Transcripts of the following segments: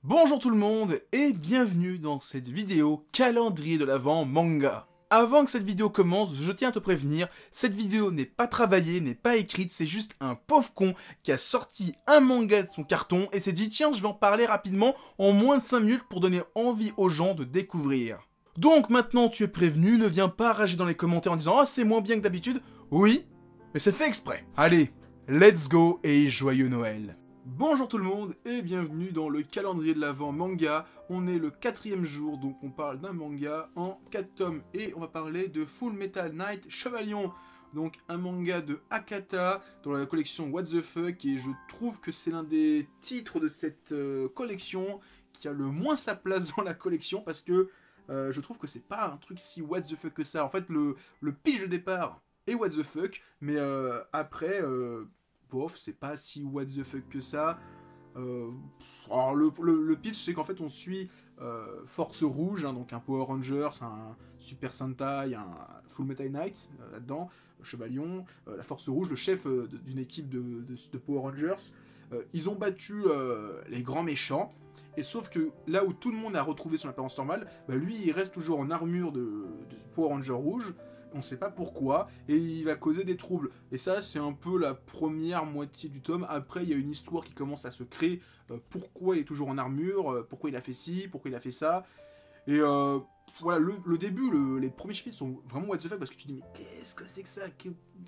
Bonjour tout le monde et bienvenue dans cette vidéo calendrier de l'Avent manga. Avant que cette vidéo commence, je tiens à te prévenir, cette vidéo n'est pas travaillée, n'est pas écrite, c'est juste un pauvre con qui a sorti un manga de son carton et s'est dit tiens je vais en parler rapidement en moins de 5 minutes pour donner envie aux gens de découvrir. Donc maintenant tu es prévenu, ne viens pas rager dans les commentaires en disant ah c'est moins bien que d'habitude, oui, mais c'est fait exprès. Allez, let's go et joyeux Noël. Bonjour tout le monde et bienvenue dans le calendrier de l'Avent manga. On est le 4e jour, donc on parle d'un manga en 4 tomes et on va parler de Full Metal Knight Chevalion. Donc un manga de Akata dans la collection What the Fuck et je trouve que c'est l'un des titres de cette collection qui a le moins sa place dans la collection parce que je trouve que c'est pas un truc si what the fuck que ça. En fait le pitch de départ est what the fuck mais après... bof, c'est pas si what the fuck que ça. Alors le pitch, c'est qu'en fait on suit Force Rouge, hein, donc un Power Rangers, un Super Sentai, un Full Metal Knight là-dedans, Chevalion, la Force Rouge, le chef d'une équipe de Power Rangers. Ils ont battu les grands méchants, et sauf que là où tout le monde a retrouvé son apparence normale, bah lui il reste toujours en armure de Power Ranger Rouge. On sait pas pourquoi, et il va causer des troubles. Et ça, c'est un peu la première moitié du tome. Après, il y a une histoire qui commence à se créer. Pourquoi il est toujours en armure, pourquoi il a fait ci, pourquoi il a fait ça. Et voilà, le début, les premiers chapitres sont vraiment what the fuck, parce que tu te dis, mais qu'est-ce que c'est que ça?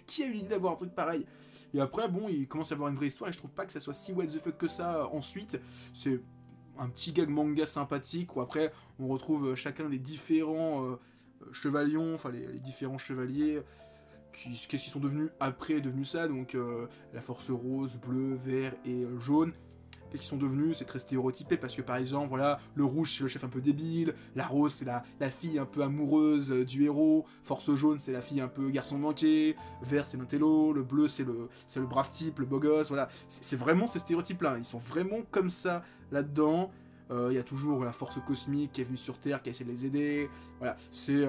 Qui a eu l'idée d'avoir un truc pareil? Et après, bon, il commence à avoir une vraie histoire, et je trouve pas que ça soit si what the fuck que ça ensuite. C'est un petit gag manga sympathique, où après, on retrouve chacun des différents... chevalions, enfin les différents chevaliers, qu'est-ce qu'ils sont devenus après ça, donc la force rose, bleu, vert et jaune. Qu'est-ce qu'ils sont devenus? C'est très stéréotypé parce que par exemple, voilà, le rouge c'est le chef un peu débile, la rose c'est la fille un peu amoureuse du héros, force jaune c'est la fille un peu garçon manqué, vert c'est l'intello, le bleu c'est le brave type, le beau gosse, voilà. C'est vraiment ces stéréotypes-là, ils sont vraiment comme ça là-dedans. Il y a toujours la force cosmique qui est venue sur Terre, qui a essayé de les aider. Voilà, c'est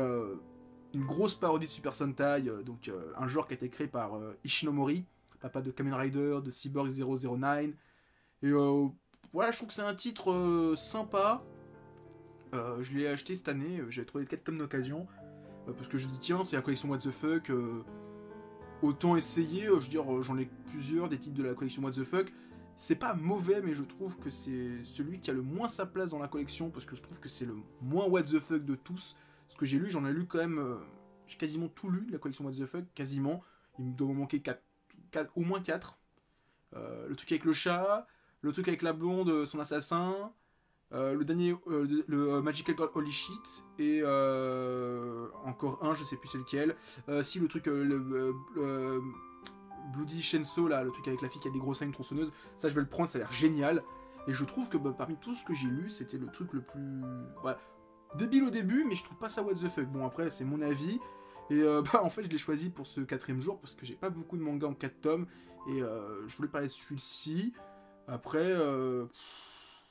une grosse parodie de Super Sentai, donc un genre qui a été créé par Ishinomori, papa de Kamen Rider, de Cyborg 009. Et voilà, je trouve que c'est un titre sympa. Je l'ai acheté cette année, j'ai trouvé 4 tomes d'occasion. Parce que je dis tiens, c'est la collection What the Fuck. Autant essayer, je veux dire, j'en ai plusieurs des titres de la collection What the Fuck. C'est pas mauvais, mais je trouve que c'est celui qui a le moins sa place dans la collection, parce que je trouve que c'est le moins what the fuck de tous. Ce que j'ai lu, j'en ai lu quand même... j'ai quasiment tout lu de la collection what the fuck, quasiment. Il me doit me manquer au moins 4. Le truc avec le chat, le truc avec la blonde, son assassin, le dernier, Magical Girl Holy Shit, et encore un, je sais plus c'est lequel. Si, le truc... Bloody Shenso, là, le truc avec la fille qui a des grosses seins, une tronçonneuse, ça je vais le prendre, ça a l'air génial. Et je trouve que parmi tout ce que j'ai lu, c'était le truc le plus... Voilà, débile au début, mais je trouve pas ça what the fuck. Bon, après, c'est mon avis. Et en fait, je l'ai choisi pour ce 4e jour, parce que j'ai pas beaucoup de mangas en 4 tomes, et je voulais parler de celui-ci. Après...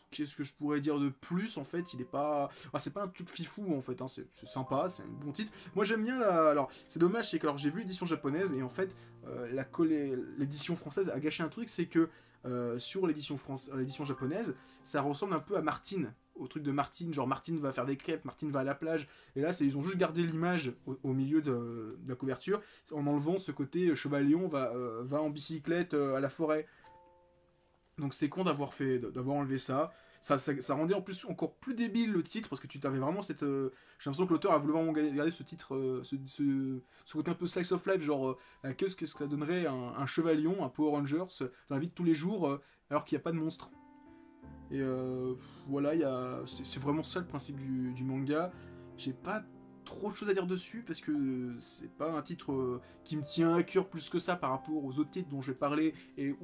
qu'est-ce que je pourrais dire de plus? En fait, il est pas... Ah, c'est pas un truc fifou, en fait, hein. C'est sympa, c'est un bon titre. Moi, j'aime bien la... Alors, c'est dommage, c'est que j'ai vu l'édition japonaise, et en fait, l'édition française a gâché un truc, c'est que sur l'édition japonaise, ça ressemble un peu à Martine, au truc de Martine, genre Martine va faire des crêpes, Martine va à la plage, et là, ils ont juste gardé l'image au milieu de la couverture, en enlevant ce côté Chevalion va en bicyclette à la forêt. Donc c'est con d'avoir enlevé ça. Ça rendait en plus encore plus débile le titre, parce que tu t'avais vraiment cette... j'ai l'impression que l'auteur a voulu vraiment garder ce titre, ce côté un peu slice of life, genre qu'est-ce que ça donnerait un chevalion, un Power Rangers dans la vie de tous les jours, alors qu'il n'y a pas de monstre. Et voilà, c'est vraiment ça le principe du manga. J'ai pas trop de choses à dire dessus, parce que c'est pas un titre qui me tient à cœur plus que ça par rapport aux autres titres dont je vais parler, et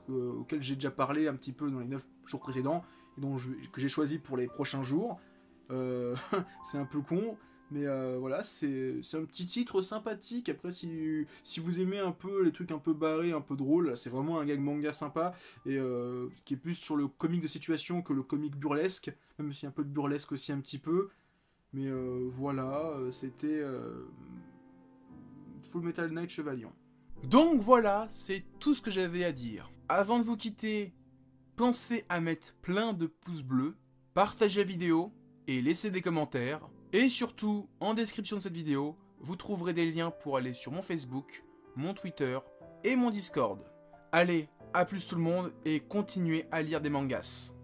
auxquels j'ai déjà parlé un petit peu dans les 9 jours précédents, et que j'ai choisi pour les prochains jours. C'est un peu con, mais voilà, c'est un petit titre sympathique. Après, si vous aimez un peu les trucs un peu barrés, un peu drôles, c'est vraiment un gag manga sympa, et qui est plus sur le comique de situation que le comique burlesque, même s'il y a un peu de burlesque aussi un petit peu. Mais voilà, c'était Full Metal Knight Chevalion. Donc voilà, c'est tout ce que j'avais à dire. Avant de vous quitter, pensez à mettre plein de pouces bleus, partagez la vidéo et laissez des commentaires. Et surtout, en description de cette vidéo, vous trouverez des liens pour aller sur mon Facebook, mon Twitter et mon Discord. Allez, à plus tout le monde et continuez à lire des mangas.